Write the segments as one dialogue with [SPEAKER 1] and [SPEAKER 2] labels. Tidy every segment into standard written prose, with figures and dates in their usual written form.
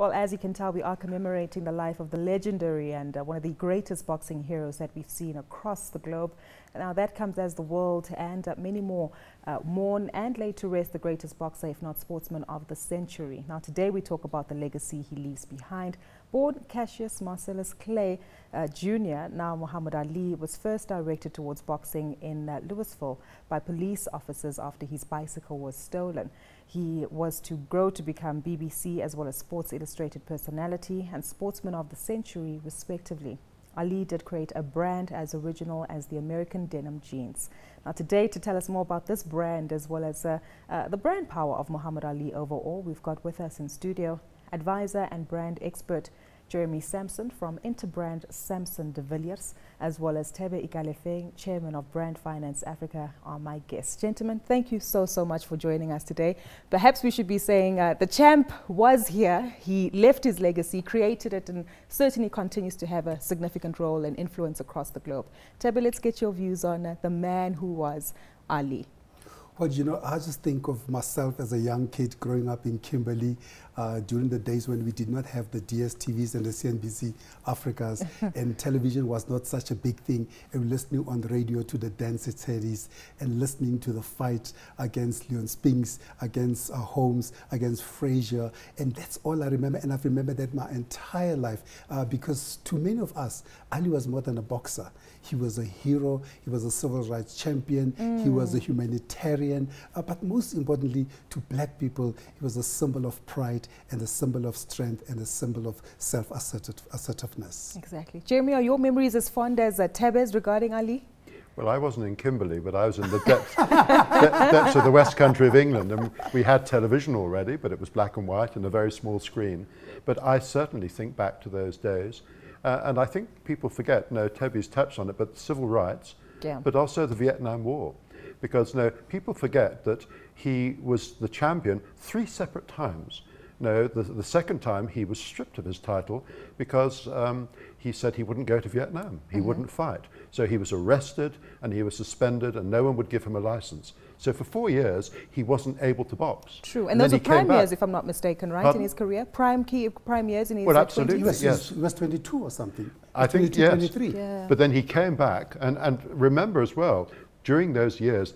[SPEAKER 1] Well, as you can tell, we are commemorating the life of the legendary and one of the greatest boxing heroes that we've seen across the globe. Now, that comes as the world and many more mourn and lay to rest the greatest boxer, if not sportsman, of the century. Now, today we talk about the legacy he leaves behind. Born Cassius Marcellus Clay Jr., now Mohammed Ali, was first directed towards boxing in Louisville by police officers after his bicycle was stolen. He was to grow to become BBC as well as Sports Illustrated personality and sportsman of the century, respectively. Ali did create a brand as original as the American denim jeans. Now today, to tell us more about this brand as well as the brand power of Mohammed Ali overall, we've got with us in studio advisor and brand expert Jeremy Sampson from InterbrandSampsonDeVilliers, as well as Thebe Ikalafeng, chairman of Brand Finance Africa, are my guests. Gentlemen, thank you so much for joining us today. Perhaps we should be saying the champ was here, he left his legacy, created it, and certainly continues to have a significant role and influence across the globe. Thebe, let's get your views on the man who was Ali.
[SPEAKER 2] Well, you know, I just think of myself as a young kid growing up in Kimberley during the days when we did not have the DSTVs and the CNBC Africas and television was not such a big thing, and listening on the radio to the dance series and listening to the fight against Leon Spinks, against Holmes, against Frazier, and that's all I remember, and I've remembered that my entire life because to many of us, Ali was more than a boxer. He was a hero, he was a civil rights champion, he was a humanitarian, but most importantly, to black people, he was a symbol of pride and a symbol of strength and a symbol of self-assertiveness.
[SPEAKER 1] Exactly. Jeremy, are your memories as fond as Thebe's regarding Ali?
[SPEAKER 3] Well, I wasn't in Kimberley, but I was in the depths of the West Country of England, and we had television already, but it was black and white and a very small screen. But I certainly think back to those days. And I think people forget, no, Thebe's touched on it, but civil rights, but also the Vietnam War. Because no, people forget that he was the champion 3 separate times. No, the second time he was stripped of his title because he said he wouldn't go to Vietnam, he wouldn't fight. So he was arrested and he was suspended and no one would give him a license. So for 4 years, he wasn't able to box.
[SPEAKER 1] True, and those were prime years, if I'm not mistaken, right, in his career? Prime years in his
[SPEAKER 3] 20s? Yes.
[SPEAKER 2] He was 22 or something.
[SPEAKER 3] I think, yes.
[SPEAKER 2] 23.
[SPEAKER 1] Yeah.
[SPEAKER 3] But then he came back, and remember as well, during those years,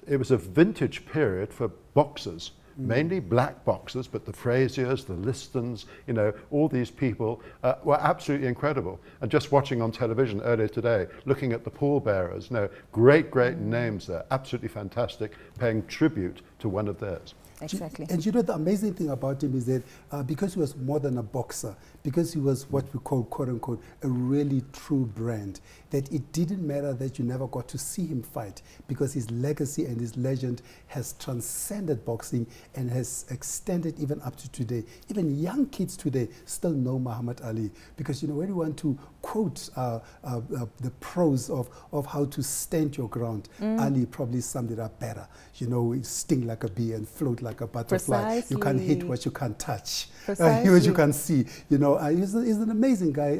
[SPEAKER 3] it was a vintage period for boxers. Mainly black boxers, but the Fraziers, the Listons, you know, all these people were absolutely incredible. And just watching on television earlier today, looking at the pallbearers, you know, great names there, absolutely fantastic, paying tribute to one of theirs.
[SPEAKER 1] Exactly.
[SPEAKER 2] And you know, the amazing thing about him is that because he was more than a boxer, because he was what we call, quote unquote, a really true brand, that it didn't matter that you never got to see him fight, because his legacy and his legend has transcended boxing and has extended even up to today. Even young kids today still know Mohammed Ali, because you know, when you want to quote the pros of how to stand your ground, Ali probably summed it up better. You know, sting like a bee and float like a butterfly.
[SPEAKER 1] Precisely.
[SPEAKER 2] You can't hit what you can't touch, what
[SPEAKER 1] Precisely.
[SPEAKER 2] you can't see. You know, he's an amazing guy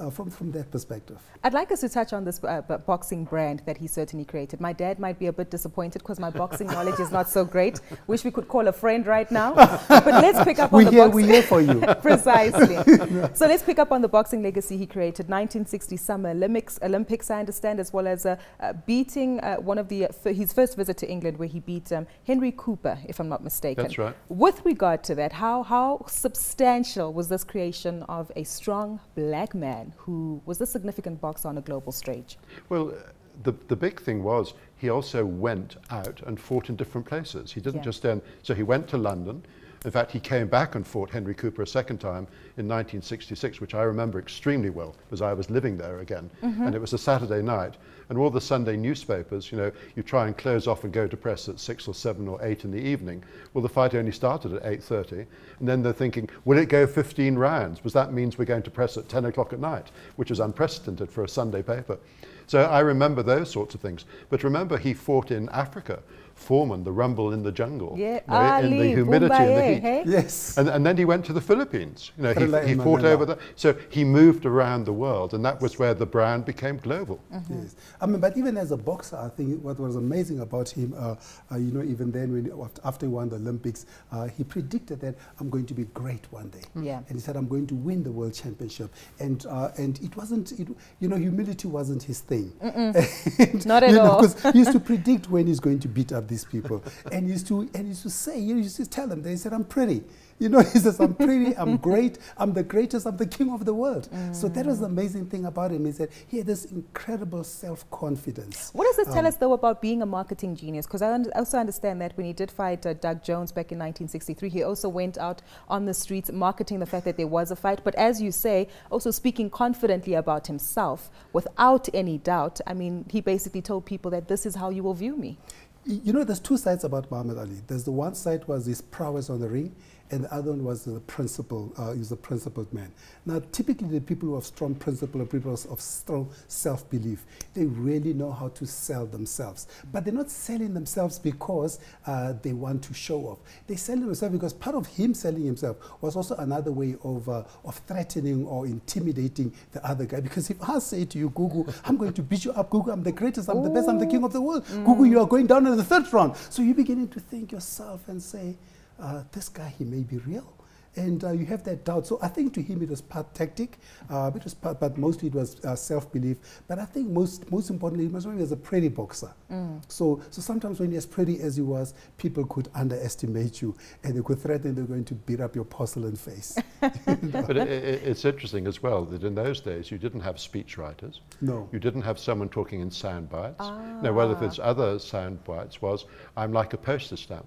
[SPEAKER 2] from that perspective.
[SPEAKER 1] I'd like us to touch on this boxing brand that he certainly created. My dad might be a bit disappointed because my boxing knowledge is not so great. Wish we could call a friend right now. But let's pick up on the boxing.
[SPEAKER 2] We're here for you.
[SPEAKER 1] Precisely. So let's pick up on the boxing legacy he created. 1960 Summer Olympics, I understand, as well as beating one of his first visit to England, where he beat Henry Cooper, if I'm not mistaken.
[SPEAKER 3] That's right.
[SPEAKER 1] With regard to that, how substantial was this creation of a strong black man who was a significant boxer on a global stage?
[SPEAKER 3] Well, the big thing was he also went out and fought in different places. He didn't just end, so he went to London. In fact, he came back and fought Henry Cooper a second time in 1966, which I remember extremely well because I was living there again. And it was a Saturday night. And all the Sunday newspapers, you know, you try and close off and go to press at 6 or 7 or 8 in the evening. Well, the fight only started at 8:30. And then they're thinking, will it go 15 rounds? Because that means we're going to press at 10 o'clock at night, which is unprecedented for a Sunday paper. So I remember those sorts of things. But remember, he fought in Africa Foreman, the rumble in the jungle,
[SPEAKER 1] Yeah,
[SPEAKER 3] in the humidity and the heat.
[SPEAKER 1] Hey?
[SPEAKER 2] Yes.
[SPEAKER 3] And then he went to the Philippines. He fought over there. So he moved around the world, and that was where the brand became global.
[SPEAKER 2] Yes. I mean, but even as a boxer, I think what was amazing about him, even then, after he won the Olympics, he predicted that I'm going to be great one day.
[SPEAKER 1] Yeah.
[SPEAKER 2] And he said, I'm going to win the world championship. And it wasn't, humility wasn't his thing.
[SPEAKER 1] Not at all.
[SPEAKER 2] Because he used to predict when he's going to beat up these people. And he used to say, he used to tell them, they said, I'm pretty. He says, I'm pretty, I'm great, I'm the greatest, I'm the king of the world. So that was the amazing thing about him, is that he had this incredible self-confidence.
[SPEAKER 1] What does this tell us, though, about being a marketing genius? Because I also understand that when he did fight Doug Jones back in 1963, he also went out on the streets marketing the fact that there was a fight. But as you say, also speaking confidently about himself without any doubt. I mean, he basically told people that this is how you will view me.
[SPEAKER 2] There's two sides about Muhammad Ali. There's the one side was his prowess on the ring, and the other one was the principle. He's a principled man. Now, typically, the people who have strong principle, or people of strong self-belief, they really know how to sell themselves. But they're not selling themselves because they want to show off. They sell themselves because part of him selling himself was also another way of threatening or intimidating the other guy. Because if I say to you, Gugu, I'm going to beat you up, Gugu, I'm the greatest, I'm the best, I'm the king of the world. Gugu, you are going down in the third round. So you're beginning to think yourself and say, this guy, he may be real. And you have that doubt. So I think to him it was part tactic, but mostly it was self-belief. But I think most importantly, he was a pretty boxer. So sometimes when you're as pretty as he was, people could underestimate you, and they could threaten they're going to beat up your porcelain face.
[SPEAKER 3] But it's interesting as well that in those days you didn't have speech writers.
[SPEAKER 2] No.
[SPEAKER 3] You didn't have someone talking in sound bites. Now, one of his other sound bites was, I'm like a postage stamp.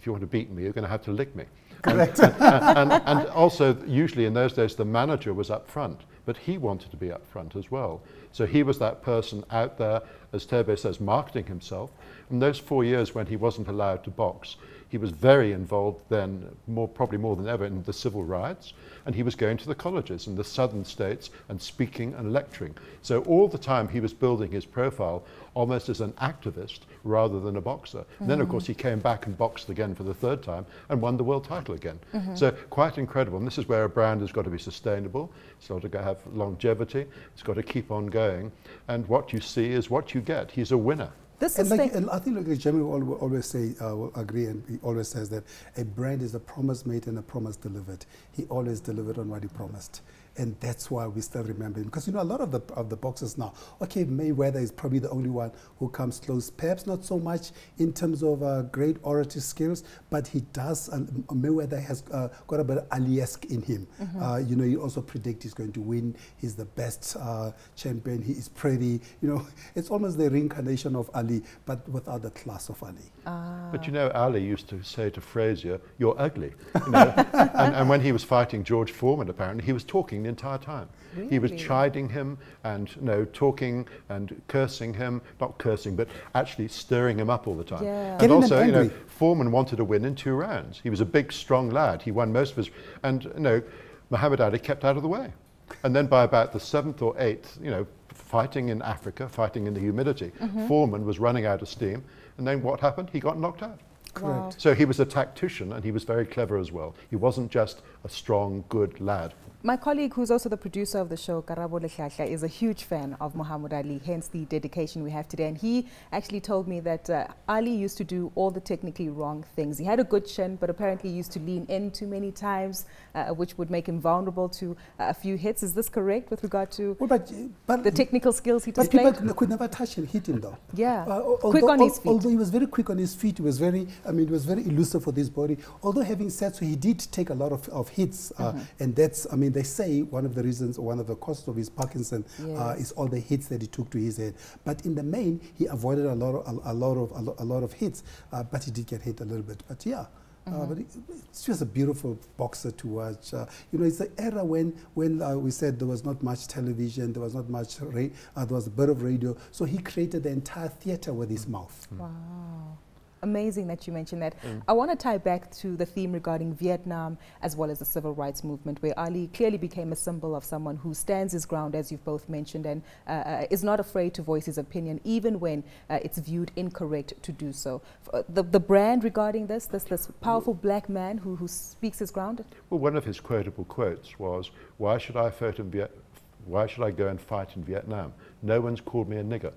[SPEAKER 3] If you want to beat me, you're going to have to lick me.
[SPEAKER 2] Correct.
[SPEAKER 3] And also, usually in those days, the manager was up front, but he wanted to be up front as well. So he was that person out there, as Thebe says, marketing himself. In those 4 years when he wasn't allowed to box, he was very involved then, probably more than ever, in the civil rights, and he was going to the colleges in the southern states and speaking and lecturing. So all the time he was building his profile almost as an activist rather than a boxer. And then, of course, he came back and boxed again for the third time and won the world title again. So quite incredible. And this is where a brand has got to be sustainable. It's got to have longevity. It's got to keep on going. And what you see is what you get. He's a winner.
[SPEAKER 2] And I think like Jamie will always say, will agree, and he always says that a brand is a promise made and a promise delivered. He always delivered on what he promised. And that's why we still remember him. Because, a lot of the boxers now, okay, Mayweather is probably the only one who comes close, perhaps not so much in terms of great orator skills, but he does, Mayweather has got a bit of Ali-esque in him. He also predicts he's going to win. He's the best champion. He is pretty. It's almost the reincarnation of Ali, but without the class of Ali.
[SPEAKER 3] But Ali used to say to Frazier, "You're ugly." And when he was fighting George Foreman, apparently, he was talking the entire time. Really? He was chiding him and talking and cursing him, not cursing, but actually stirring him up all the time.
[SPEAKER 1] Yeah.
[SPEAKER 3] And also, Foreman wanted to win in 2 rounds. He was a big, strong lad. He won most of his, and Mohammed Ali kept out of the way. And then by about the 7th or 8th, fighting in Africa, fighting in the humidity, Foreman was running out of steam. And then what happened? He got knocked out.
[SPEAKER 2] Correct.
[SPEAKER 1] Wow.
[SPEAKER 3] So he was a tactician, and he was very clever as well. He wasn't just a strong, good lad.
[SPEAKER 1] My colleague, who's also the producer of the show, Karabo Lehlahla, is a huge fan of Mohammed Ali, hence the dedication we have today. And he actually told me that Ali used to do all the technically wrong things. He had a good chin, but apparently used to lean in too many times, which would make him vulnerable to a few hits. Is this correct with regard to the technical skills he displayed?
[SPEAKER 2] But people could never touch him, hit him though.
[SPEAKER 1] Yeah, quick on his feet.
[SPEAKER 2] Although he was very quick on his feet, he was very, it was very elusive for this body. Although having said so, he did take a lot of hits, and that's, they say one of the reasons, or one of the causes of his Parkinson is all the hits that he took to his head. But in the main, he avoided a lot of hits, but he did get hit a little bit. But yeah. But it's just a beautiful boxer to watch. It's the era when we said there was not much television, there was not much, there was a bit of radio. So he created the entire theater with his mouth.
[SPEAKER 1] Wow. Amazing that you mentioned that. I want to tie back to the theme regarding Vietnam as well as the civil rights movement, where Ali clearly became a symbol of someone who stands his ground, as you've both mentioned, and is not afraid to voice his opinion, even when it's viewed incorrect to do so. The brand regarding this powerful black man who speaks his ground?
[SPEAKER 3] Well, one of his quotable quotes was, why should I go and fight in Vietnam? No one's called me a nigger.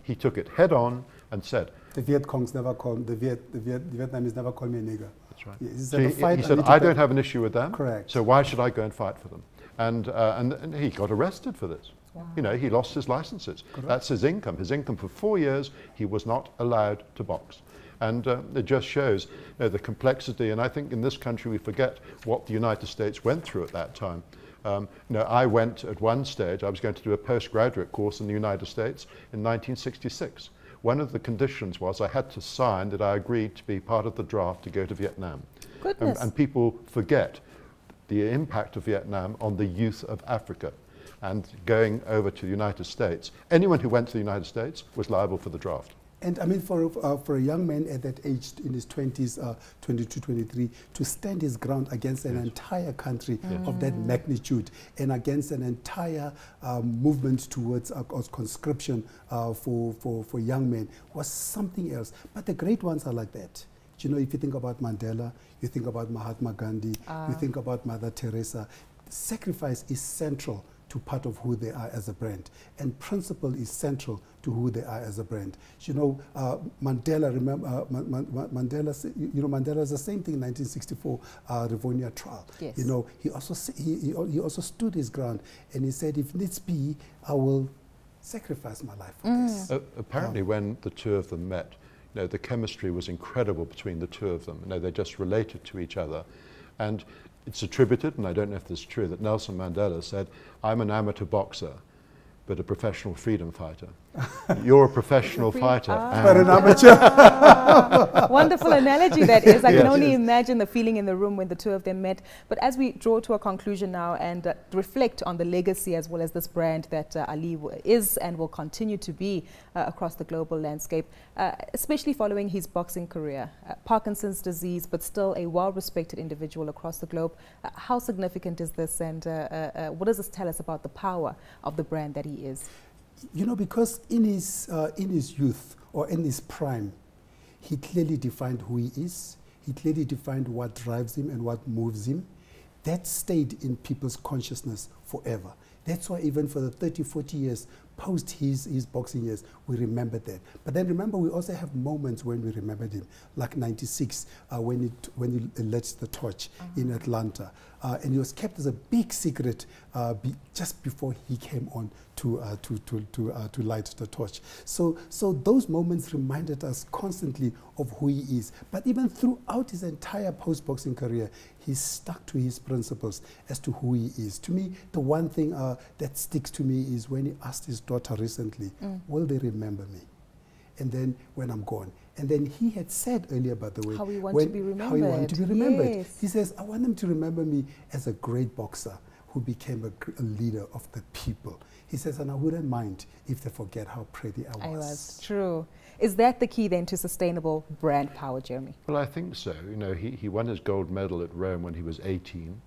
[SPEAKER 3] He took it head on and said,
[SPEAKER 2] the Viet Congs never called, the Vietnamese never called me a nigger.
[SPEAKER 3] That's right.
[SPEAKER 2] Yeah, he
[SPEAKER 3] said, I don't have an issue with them.
[SPEAKER 2] Correct.
[SPEAKER 3] So why should I go and fight for them? And he got arrested for this.
[SPEAKER 1] Wow.
[SPEAKER 3] You know, he lost his licenses.
[SPEAKER 2] Correct.
[SPEAKER 3] That's his income. His income for 4 years, he was not allowed to box. And it just shows the complexity. And I think in this country we forget what the United States went through at that time. I went at one stage, I was going to do a postgraduate course in the United States in 1966. One of the conditions was I had to sign that I agreed to be part of the draft to go to Vietnam.
[SPEAKER 1] Goodness.
[SPEAKER 3] And people forget the impact of Vietnam on the youth of Africa. And going over to the United States, anyone who went to the United States was liable for the draft.
[SPEAKER 2] And I mean, for a young man at that age, in his 20s, 22, 23, to stand his ground against an entire country of that magnitude and against an entire movement towards conscription for young men was something else. But the great ones are like that. You know, if you think about Mandela, you think about Mahatma Gandhi, you think about Mother Teresa, sacrifice is central to part of who they are as a brand, and principle is central to who they are as a brand. You know, Mandela. Mandela's the same thing in 1964 Rivonia trial.
[SPEAKER 1] Yes.
[SPEAKER 2] You know, he also stood his ground, and he said, if needs be, I will sacrifice my life for this.
[SPEAKER 3] Apparently, when the two of them met, the chemistry was incredible between the two of them. They just related to each other, and it's attributed, and I don't know if this is true, that Nelson Mandela said, I'm an amateur boxer, but a professional freedom fighter. You're a professional fighter.
[SPEAKER 2] But an amateur.
[SPEAKER 1] Wonderful analogy that is. I can
[SPEAKER 3] Yes.
[SPEAKER 1] only imagine the feeling in the room when the two of them met. But as we draw to a conclusion now and reflect on the legacy as well as this brand that Ali is and will continue to be across the global landscape, especially following his boxing career, Parkinson's disease, but still a well-respected individual across the globe. How significant is this, and what does this tell us about the power of the brand that he is?
[SPEAKER 2] You know, because in his youth or in his prime, he clearly defined who he is. He clearly defined what drives him and what moves him. That stayed in people's consciousness forever. That's why even for the 30, 40 years post his boxing years, we remember that. But then remember, we also have moments when we remembered him, like 96, when he lit the torch in Atlanta. And he was kept as a big secret just before he came on to light the torch. So those moments reminded us constantly of who he is. But even throughout his entire post-boxing career, he stuck to his principles as to who he is. To me, the one thing that sticks to me is when he asked his daughter recently, will they remember me? And then when I'm gone. And then he had said earlier, by the way,
[SPEAKER 1] how he wanted to be remembered.
[SPEAKER 2] How he wanted to be remembered.
[SPEAKER 1] Yes.
[SPEAKER 2] He says, I want them to remember me as a great boxer who became a leader of the people. He says, and I wouldn't mind if they forget how pretty I was.
[SPEAKER 1] True. Is that the key then to sustainable brand power, Jeremy?
[SPEAKER 3] Well, I think so. He won his gold medal at Rome when he was 18,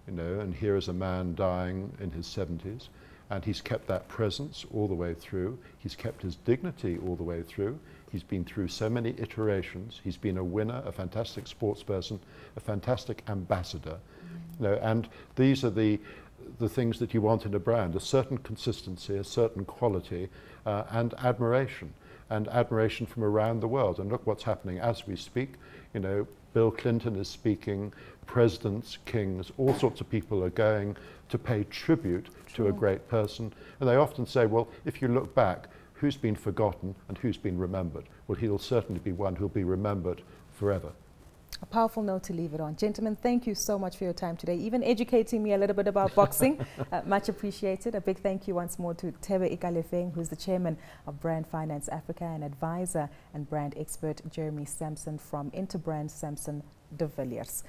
[SPEAKER 3] and here is a man dying in his 70s. And he's kept that presence all the way through. He's kept his dignity all the way through. He's been through so many iterations. He's been a winner, a fantastic sportsperson, a fantastic ambassador. And these are the things that you want in a brand: a certain consistency, a certain quality, and admiration from around the world. And look what's happening as we speak. Bill Clinton is speaking, presidents, kings, all sorts of people are going to pay tribute to a great person. And they often say, well, if you look back, who's been forgotten and who's been remembered? Well, he'll certainly be one who'll be remembered forever.
[SPEAKER 1] A powerful note to leave it on. Gentlemen, thank you so much for your time today, even educating me a little bit about boxing. Much appreciated. A big thank you once more to Thebe Ikalafeng, who's the chairman of Brand Finance Africa, and advisor and brand expert Jeremy Sampson from InterbrandSampsonDeVilliers.